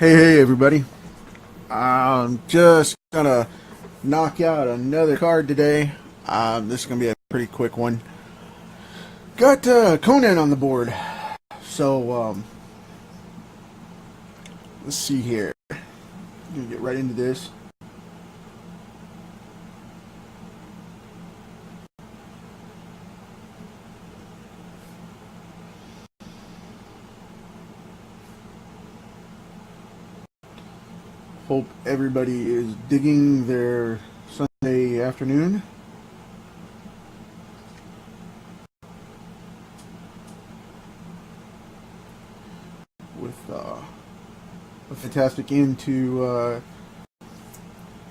Hey everybody. I'm just gonna knock out another card today. This is gonna be a pretty quick one. Got Conan on the board. So, let's see here. Gonna get right into this. Hope everybody is digging their Sunday afternoon. With a fantastic end to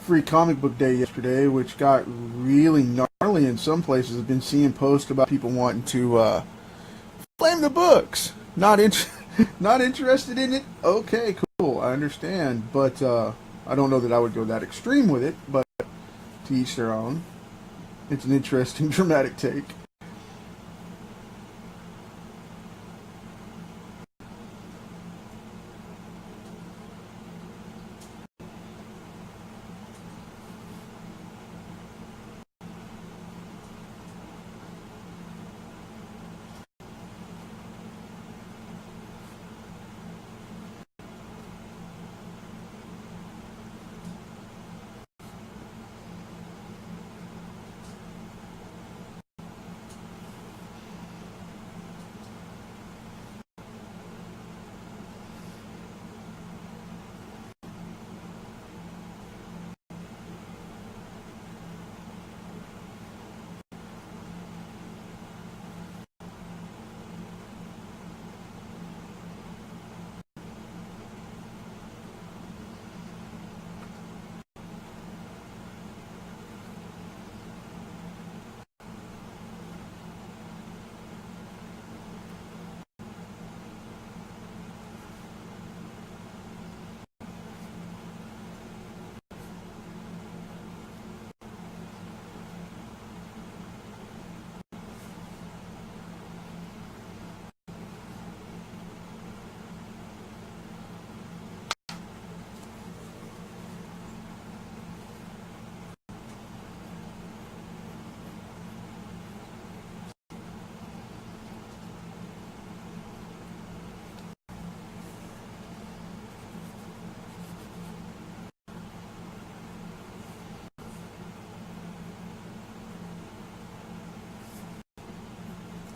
Free Comic Book Day yesterday, which got really gnarly in some places. I've been seeing posts about people wanting to flame the books. Not interested in it? Okay, cool. I understand. But I don't know that I would go that extreme with it, but to each their own. It's an interesting, dramatic take.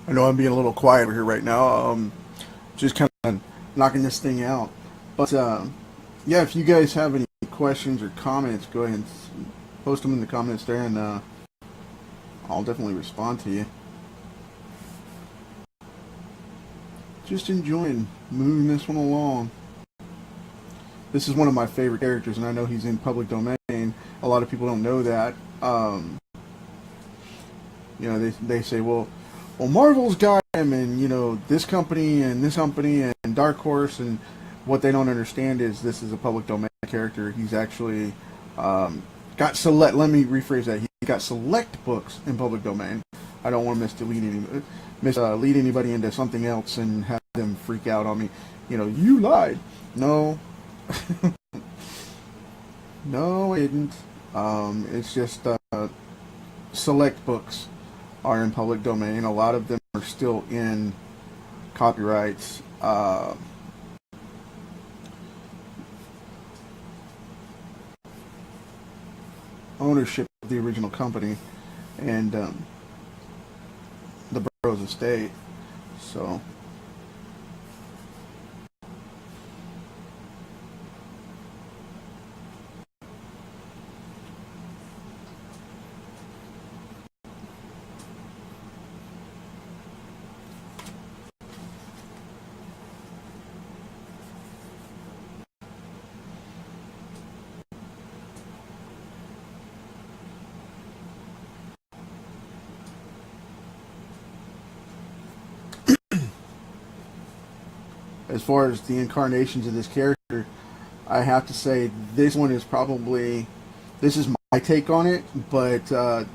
I know I'm being a little quiet over here right now. Just kind of knocking this thing out. But yeah, if you guys have any questions or comments, go ahead and post them in the comments there, and I'll definitely respond to you. Just enjoying moving this one along. This is one of my favorite characters, and I know he's in public domain. A lot of people don't know that. They say, well, Marvel's got him, and this company and Dark Horse, and what they don't understand is this is a public domain character. He's actually got select. Let me rephrase that. He got select books in public domain. I don't want to mislead anybody into something else and have them freak out on me. You lied. No, no, I didn't. It's just select books are in public domain. A lot of them are still in copyrights. Ownership of the original company and the borough's estate. So as far as the incarnations of this character, I have to say this one is probably, this is my take on it, but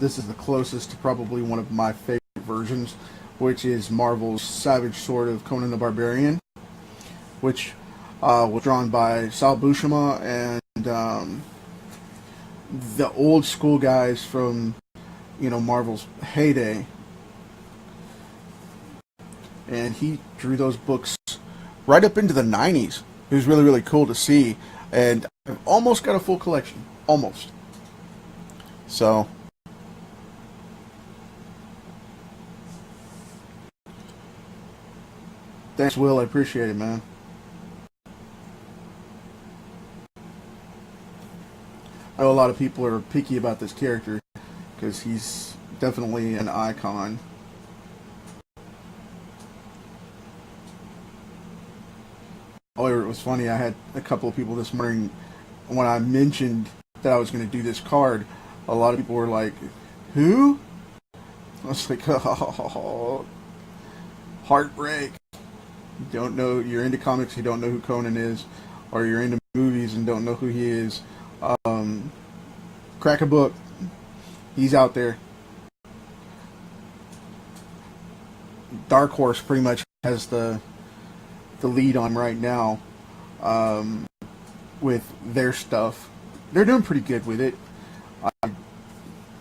this is the closest to probably one of my favorite versions, which is Marvel's Savage Sword of Conan the Barbarian, which was drawn by Sal Buscema and the old school guys from Marvel's heyday, and he drew those books right up into the 90s. It was really, really cool to see, and I've almost got a full collection. Almost. So, thanks, Will. I appreciate it, man. I know a lot of people are picky about this character because he's definitely an icon. However, it was funny. I had a couple of people this morning when I mentioned that I was going to do this card. A lot of people were like, "Who?" I was like, "Oh, heartbreak." You don't know. You're into comics. You don't know who Conan is, or you're into movies and don't know who he is. Crack a book. He's out there. Dark Horse pretty much has the lead on right now with their stuff. They're doing pretty good with it.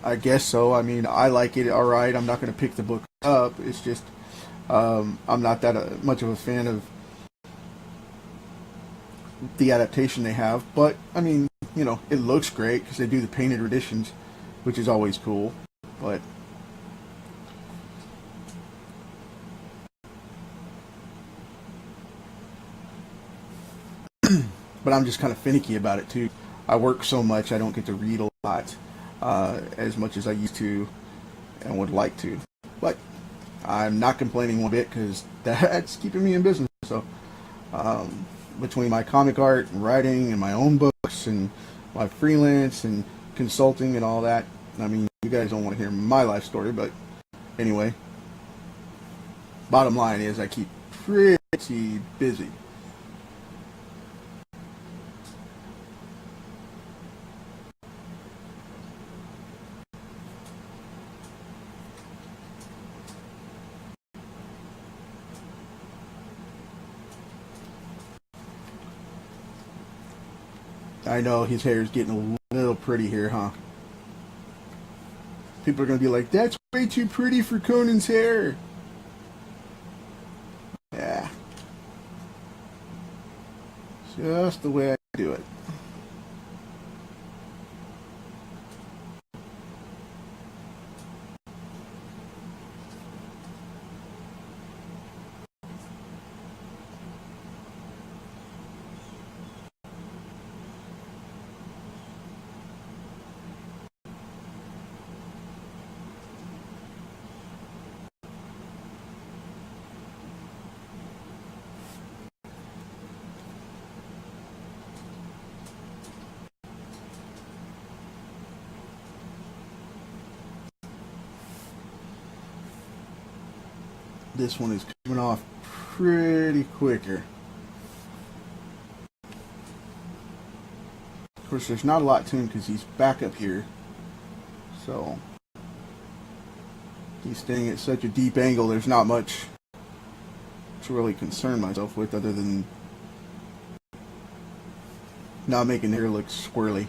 I guess so. I mean, I like it all right. I'm not going to pick the book up. It's just I'm not that much of a fan of the adaptation they have. But, I mean, it looks great because they do the painted editions, which is always cool. But I'm just kind of finicky about it too. I work so much, I don't get to read a lot as much as I used to and would like to. But I'm not complaining one bit because that's keeping me in business. So between my comic art and writing and my own books and my freelance and consulting and all that, I mean, you guys don't want to hear my life story, but anyway, bottom line is I keep pretty busy. I know his hair is getting a little pretty here, huh? People are going to be like, that's way too pretty for Conan's hair. Yeah. Just the way I do it. This one is coming off pretty quicker. Of course, there's not a lot to him because he's back up here. So, he's staying at such a deep angle, there's not much to really concern myself with other than not making the hair look squirrely.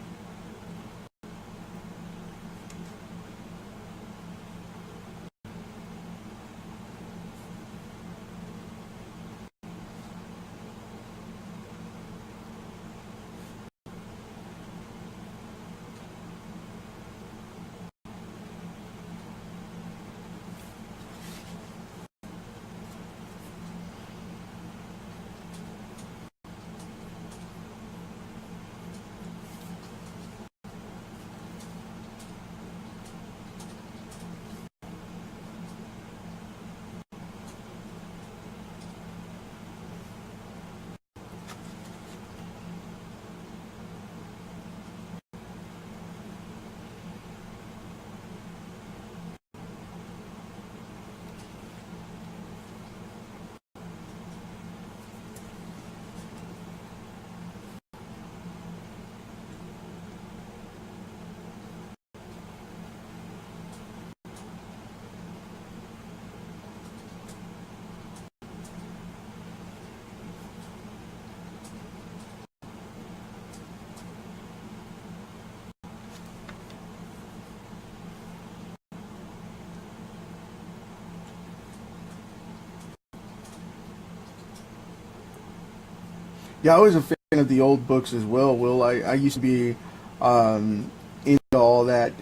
Yeah, I was a fan of the old books as well. Will I used to be into all that,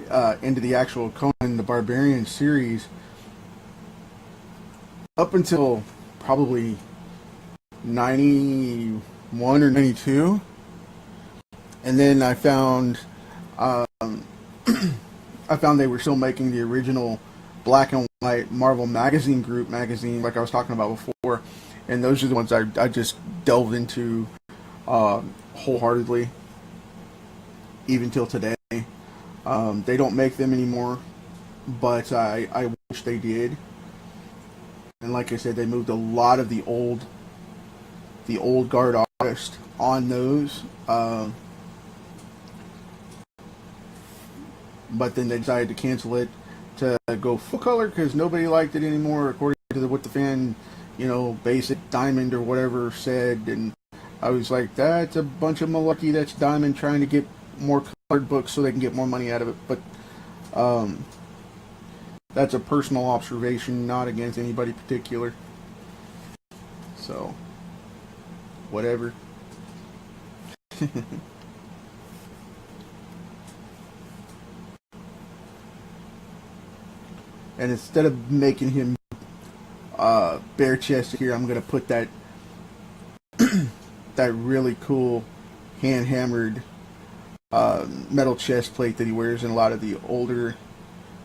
into the actual Conan the Barbarian series up until probably 91 or 92, and then I found they were still making the original black and white Marvel magazine, like I was talking about before, and those are the ones I just delved into wholeheartedly, even till today. They don't make them anymore, but I wish they did. And like I said, they moved a lot of the old guard artists on those, but then they decided to cancel it to go full color because nobody liked it anymore, according to what the fan, basic Diamond or whatever said. And I was like, that's a bunch of malarkey. That's Diamond trying to get more colored books so they can get more money out of it. But that's a personal observation, not against anybody particular. So, whatever. And instead of making him bare chested here, I'm gonna put that that really cool hand hammered metal chest plate that he wears in a lot of the older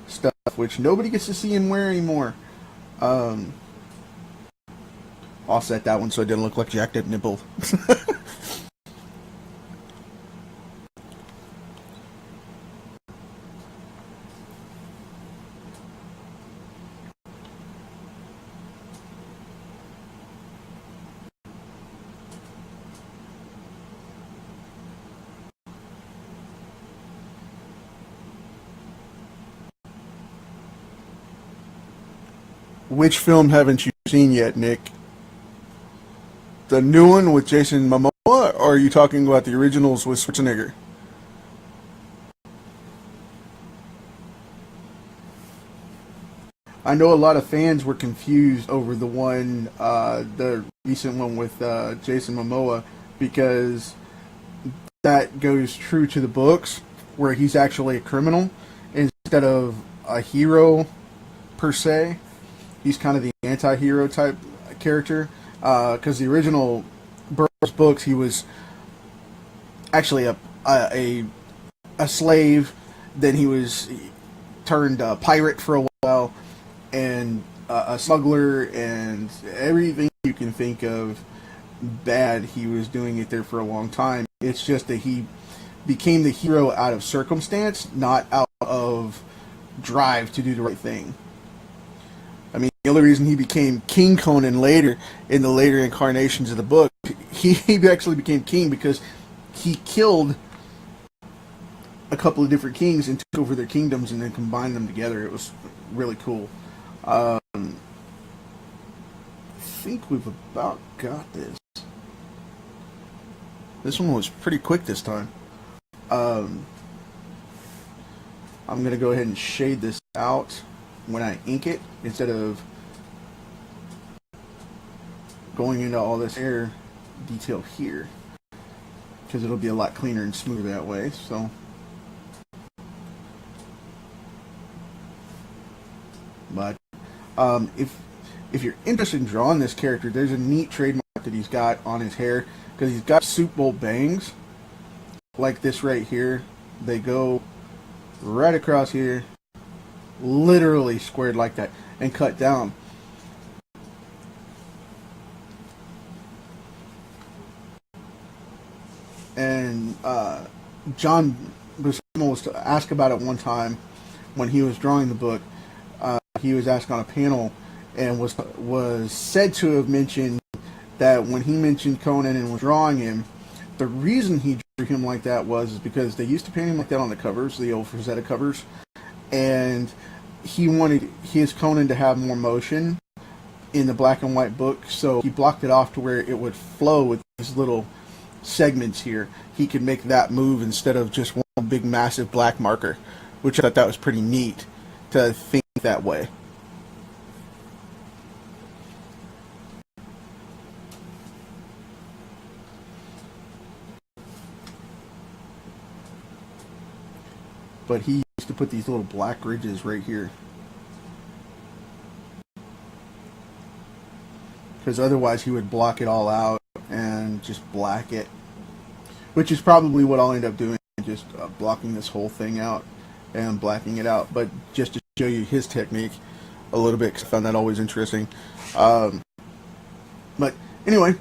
stuff, which nobody gets to see him wear anymore. I'll set that one so it didn't look like jacked up nipple. Which film haven't you seen yet, Nick? The new one with Jason Momoa, or are you talking about the originals with Schwarzenegger? I know a lot of fans were confused over the recent one with Jason Momoa, because that goes true to the books, where he's actually a criminal instead of a hero per se. He's kind of the anti-hero type character, because the original Burroughs books, he was actually a slave. Then he turned pirate for a while, and a smuggler, and everything you can think of bad. He was doing it there for a long time. It's just that he became the hero out of circumstance, not out of drive to do the right thing. I mean, the only reason he became King Conan later, in the later incarnations of the book, he actually became king because he killed a couple of different kings and took over their kingdoms and then combined them together. It was really cool. I think we've about got this. This one was pretty quick this time. I'm going to go ahead and shade this out when I ink it, instead of going into all this air detail here, because it'll be a lot cleaner and smoother that way. So but if you're interested in drawing this character, there's a neat trademark that he's got on his hair, because he's got soup bowl bangs like this right here. They go right across here, literally squared like that, and cut down. And John Buscema was asked about it one time when he was drawing the book. He was asked on a panel, and was said to have mentioned that when he mentioned Conan and was drawing him, the reason he drew him like that was because they used to paint him like that on the covers, the old Frazetta covers, and he wanted his Conan to have more motion in the black and white book, so he blocked it off to where it would flow with these little segments here. He could make that move instead of just one big massive black marker, which I thought that was pretty neat to think that way. but he used to put these little black ridges right here. Because otherwise he would block it all out and just black it. Which is probably what I'll end up doing, just blocking this whole thing out and blacking it out. But just to show you his technique a little bit, because I found that always interesting. But anyway,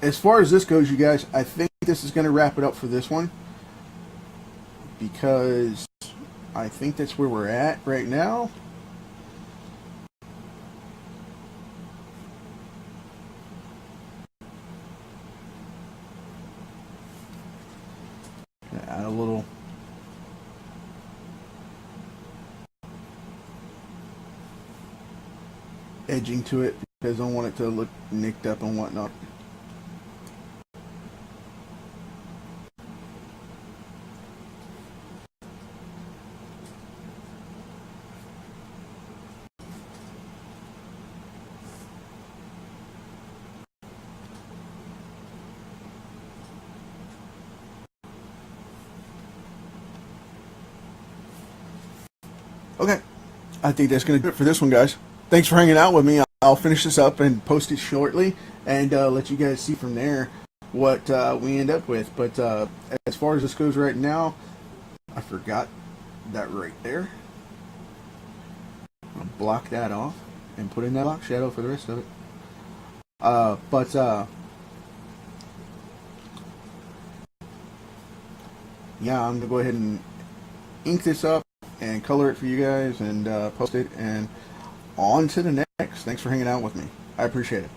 as far as this goes, you guys, I think this is going to wrap it up for this one. Because I think that's where we're at right now. Add a little edging to it because I don't want it to look nicked up and whatnot. Okay, I think that's going to do it for this one, guys. Thanks for hanging out with me. I'll finish this up and post it shortly and let you guys see from there what we end up with. But as far as this goes right now, I forgot that right there. I'll block that off and put in that block shadow for the rest of it. Yeah, I'm going to go ahead and ink this up and color it for you guys and post it, and on to the next. Thanks for hanging out with me. I appreciate it.